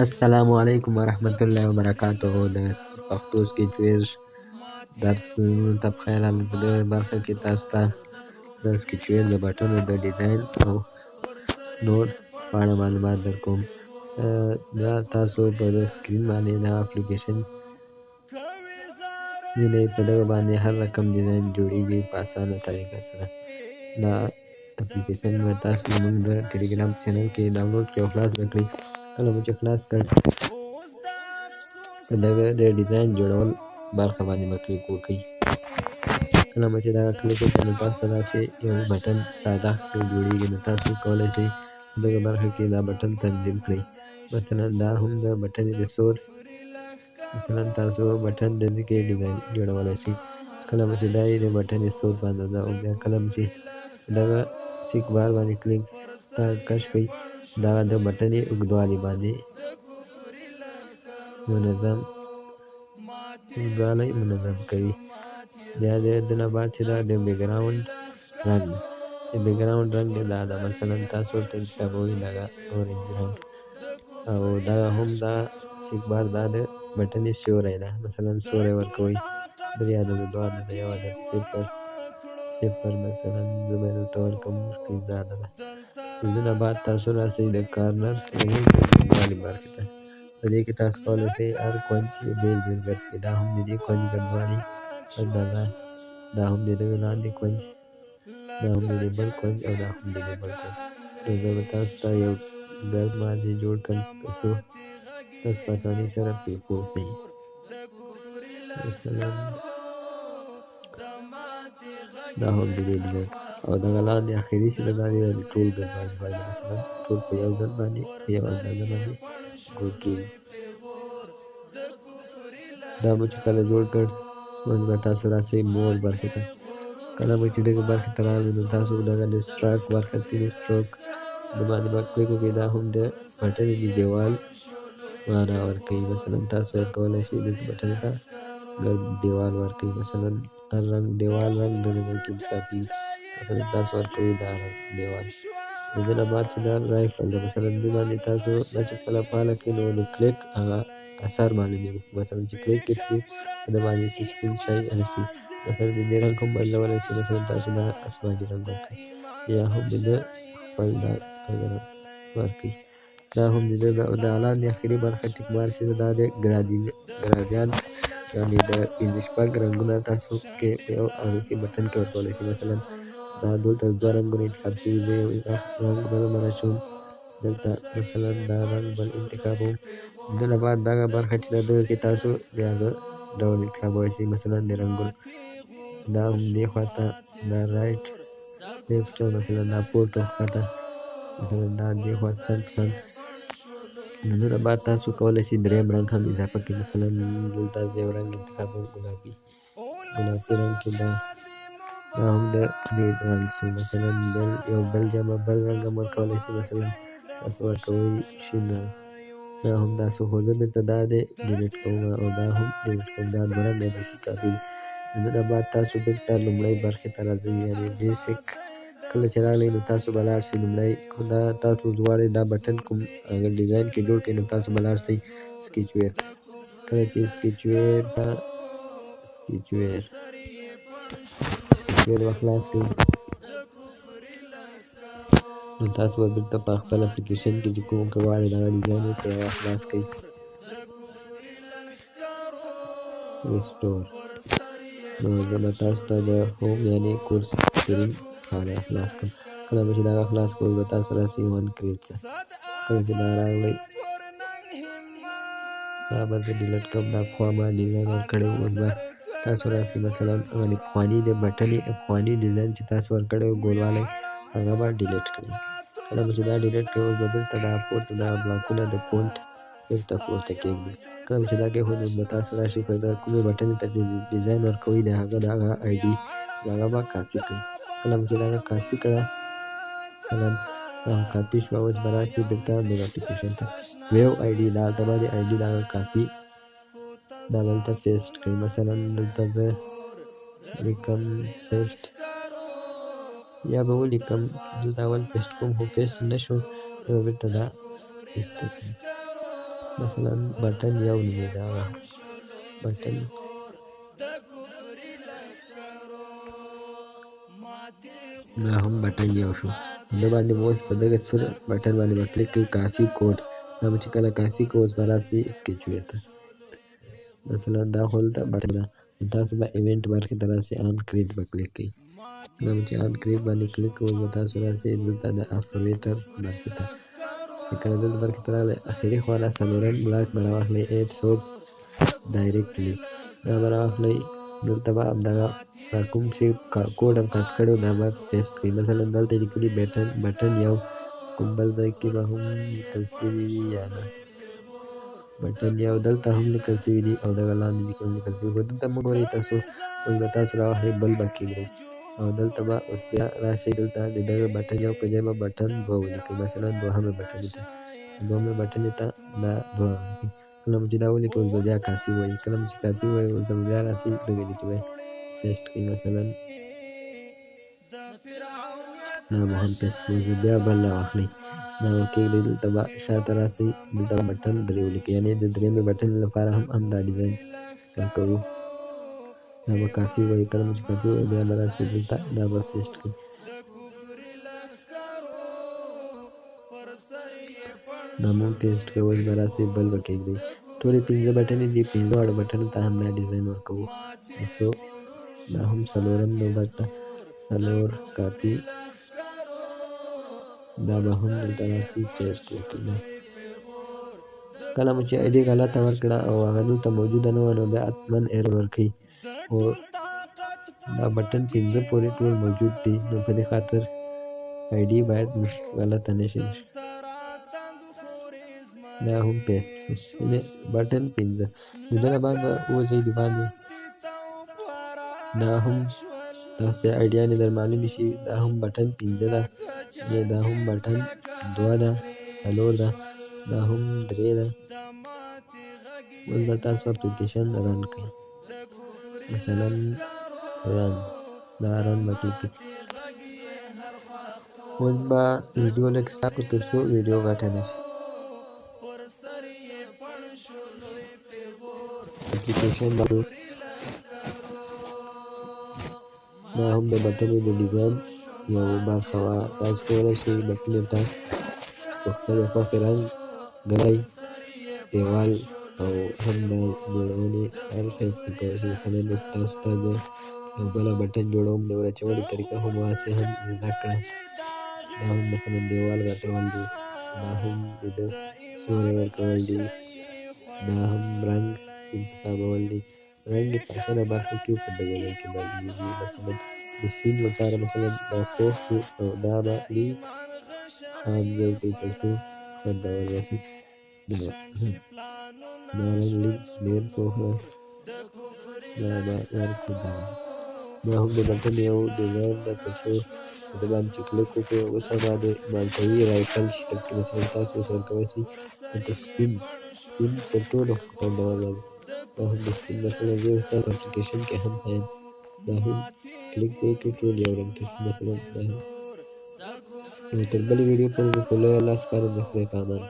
Assalamualaikum warahmatullahi wabarakatuh. د پښتو سکیچویز درس ته بخیر راغلاست. برخه کې تاسو ته د سکیچویز د بټنو د ډیزاین او نور په اړه معلومات درکوم. دا تاسو په د سکرین باندې دا اپلیکیشن وینئ. په دغه باندې هر رقم ډیزاین جوړیږي په اسانه طریقه سره. دا اپلیکیشن به تاسو زموږ د ټلیګرام چینل کې ډاونلوډ کړئ او خلاص به کړئ. کله مو چې خلاص کړ په دغه د ډیزاین جوړول برخه باندې به کلیک وکړئ. کله مو چې دغه کلیک وکړئ نو تاسو ته داسې یو بټن ساده جوړیږي. نو تاسو کولی شئ په دغه برخه کې دا بټن تنظیم کړئ. مثلا دا هم د بټن د سور، مثلا تاسو بټن د ځکه ډیزاین جوړولی شئ. کله مو چې دا یې د بټن سور په اندازه او بیا کله مو چې دغه سیک بار باندې کلیک ته کش کړئ، دا د بټن اوږدوالي باندې منظم کوي. بیا د دنه بعد چې دا د بیکګراوند رنګ دی، د بیکګراوند رنګ دی دا ده. مثلا تاسو ورته انتخابوئ دغه اورنج رنګ، او دغه هم دا سیک بار دا د بټن سیوری ده. مثلا سیوری ورکوئ 3 عدده 2 عدده 1 عدد 0 مثلا زه به دلته ورکړم 15 عدده. د دنه بعد تاسو راسئ د کارنر اوږدوالي برخې ته. په دې کې تاسو کولی شئ هر کونج بیل بیل ګرد کړئ. دا هم د دې کونج ګردوالي اندازه، دا هم د دغه لاندې کونج، دا هم د دې بل کونج او دا هم د دې بل کونج. نو زه به تاسو ته یو ګرد مازې جوړ کړم تر څو تاسو په اسانۍ سره پرې پوه شئ. مثلا دا هم د دې ډیزاین او دغه لاندې اخري چې ده دا د ټول ګردوالي باندې، مثلا ټول په یو ځل باندې په یو اندازه باندې جوړ کېږي. دا مو چې کله جوړ کړ اوس به تاسو راسئ مور برخې ته. کله مو چې دغه برخې ته راغلئ نو تاسو دغه د سټراک برخه چې د سټروک د باندې به کلیک وکړئ. دا هم د بټن د دیوال معنا ورکوي. مثلا تاسو ورکولی شئ دلته بټن ته ګرد دیوال ورکوي. مثلا هر رنګ دیوال رنګ د دلته انتخابېږي. مثلا تاسو ورکوئ دا رنګ دیوال. د دې نه بعد چې دا رایفل ده، مثلا دې باندې تاسو دا چې کله فعاله کړئ نو د کلیک هغه اثر معلومېږي. مثلا چې کلیک کړئ په دې باندې چې سپین شی راشي، مثلا د دې رنګ هم بدلولی شئ. مثلا تاسو دا اسماني رنګ ورکړئ یا هم د ده خپل دا رنګ ورکړئ. دا هم د ده د لاندې اخري برخه ټیک مار چې ده دا د ګرادیانت یعنې د 5 رنګونه تاسو کې په یو هغه کې بټن کې ورکولی شئ. مثلا دا دلته 2 رنګونه انتخاب شوي، زه یو رنګ بل منع شوم، دلته مثلا دا رنګ بل انتخابوم. د دې نه بعد دغه برخه چې ده دغه کې تاسو د هغه ډول انتخابولی شئ. مثلا د رنګونو دا هم دې خوا ته دا رایټ لیفټ، مثلا دا پورته او ښکته، مثلا دا دې خوا څنګ. د دې نه بعد تاسو کولی شئ دریم رنګ هم اضافه کړئ. مثلا دلته زه یو رنګ انتخابوم ګلابي رنګ کې دا هم د دې رنګ شو. مثلا یو بل جمع بل رنګ هم ورکولی شئ. مثلا تاسو ورکوئ شین رنګ، دا هم داسې، خو زه بېرته دا دې ډیلیټ کوم او دا هم ډیلیټ کوم. دا 2 رنګه بیخي کافي دي. د دې نه بعد تاسو بېرته لومړۍ برخې ته راځئ، یعنې بیسیک. کله چې راغلئ نو تاسو به لاړ شئ لومړی، دا تاسو غواړئ دا بټن کوم هغه ډیزاین کې جوړ کړئ نو تاسو به لاړ شئ سکیچویر ته. کله چې سکیچویر به خلاص کړئ نو تاسو به بېرته په خپل اپلیکیشن کې چې کوم غواړئ دغه ډیزاین وکړئ هغه خلاص کړئ. ریسټور. نو زه به تاسو ته د هوم یعنې کورس سکرین هغه خلاص کړم. کله به چې دغه خلاص کړئ به تاسو راسئ ون کریټ ته. کله چې دا راغلی دا به زه ډیلیټ کړم. دا پخوا ما ډیزاین ورکړی و. اوس به تاسو راسئ مثلا هغه پخواني د بټنې پخواني ډیزاین چې تاسو ورکړی و ګولوالی هغه به ډیلیټ کړئ. کله به چې دا ډیلیټ کړئ اوس به بېرته دا پورته دا بلاکونه د فونټ بېرته پورته کېږدئ. کله چې دا کېښودئ نو تاسو راشئ په د کومې بټنې ته ډیزاین ورکوئ د هغه د هغه آی ډي هغه به کاپي کړئ. کله مو چې دغه کاپي کړه، مثلا دا کاپي شوه، اوس به راشئ بېرته دغه اپلیکیشن ته ویو آی ډي، دا هلته به د آی ډي دغه کاپي دا به دلته پیسټ کړئ. مثلا دلته زه لیکم پیسټ یا به ولیکم دلته اول پیسټ کوم خو پیسټ نشو نو بیرته دا ایسته کوم. مثلا بټن یو نومېده هغه بټن دا هم بټن یو شو. دا باندې اوس په دغه سور بټن باندې به کلیک کوي کافي کوډ. دا به چې کله کافي کوډ به راسي اسکیچ ویر ته مثلا دا خو دلته بټن ده. تاسو به ایونټ برخې ته راسي آن کریټ به کلیک کوئ. دا به چې آن کریټ باندې کلیک کوئ به تاسو راسي دلته د افریټر برخې ته. چې کله دلته برخې ته راغلی اخري خوا نه څلورم بلاک به راواخلئ ایډ سورس ډایرکټلی. دا به راواخلئ دلته به همدغه دا کوم چې کوډ هم کټ کړی دا به پیسټ کړئ. مثلا دلته لیکلي بټن یو کوم بل ځای کې به هم لیکل شوي وي یا نه بټن یو دلته هم لیکل شوي دي او دغه لاندې لیکل شوي خو دلته مه ګورئ تاسو اوس به تاسو راواخلئ بل به کېږدئ او دلته به اوس بیا راشئ دلته د دغه بټن یو په ځای به بټن دوه ولیکئ. مثلا دوهمې بټنې ته دوهمې بټنې ته دا دوه ولیکئ. کله مو چې دا ولیکئ اوس به بیا کافي ووایي. کله مو چې کافي ووایي اوس به بیا راسئ دغه لیکې به پیسټ کړئ. مثلا دا به هم پیسټ کړئ بیا بل راواخلئ دا به کېږدئ دلته به شاته راسئ دلته به بټن درې ولیکئ یعنې د درېیمې بټنې لپاره هم همدا ډیزاین ورکوو. دا به کافي ووایي. کله مو چې کافي ووایي بیا به راسئ دلته دا به پیسټ کړئ. دا مو پیسټ کړئ اوس به راسئ بل به کېږدئ. ټولې پنځه بټنې دي پنځه واړو بټنو ته همدا ډیزاین ورکوو. ترڅو دا هم څلورم نوبت ده څلور کاپي دا به هم دلته راسئ پیسټ وکړئ. کله مو چې آیډي غلطه ورکړه او هغه دلته موجوده نه وه نو بیا حتما ایرر ورکوي خو دا بټن پنځه پورې ټول موجود دي نو په دې خاطر آیډي باید غلطه نشي. دا هم پیسټ شو یعنې بټن پنځه د دغه باندې وځئ د باندې دا هم تاسو ته آیډیا در معلومې شي. دا هم بټن پنځه ده دا هم بټن دوه ده څلور ده دا هم درې ده. اوس به تاسو اپلیکیشن رن کړئ مثلا رن دا رن به کلیک کړئ. اوس به ویډیو لږ سټاپ کړو تر څو ویډیو غټه نه شي. اپلیکیشن دا هم د بټنو د ډیزاین یو برخه وه. تاسو کولی شئ بټنو ته په خپلې خوښې رنګ ګرای دیوال او هم د جوړونې هر شی زده کولی شئ. مثلا اوس تاسو ته زه یو بله بټن جوړوم د ورچولې طریقه هم هسې هم زده کړه. دا هم مثلا دیوال غټول دي دا هم د ده سیوری ورکول دي دا هم رنګ انتخابول دي. رنګ یې په اخره برخه کې په دغه ځای کې معلومېږي. مثلا د سپین لپاره مثلا دا پوخ شو او دا به لیک خام ځای کوي تر څو خوندور راشي. دا رنګ لیک ډېر پوخ ده دا به ورکړو. دا هم د بټن یو ډیزاین ده تر څو په دې باندې چې کلیک وکړئ اوس هم باندې مالټوي رایفل شي تر کې مثلا تاسو ورسره کولی شئ دلته سپین تر ټولو خوندور ده. دا هم د سپین مثلا زه ستاسو اپلیکیشن کې هم ښیم دا هم کلیک وکړئ ټول یو رنګ ته مثلا دا هم نو تر بلې ویډیو پورې مې په لویه الله سپارم د خدای په امان.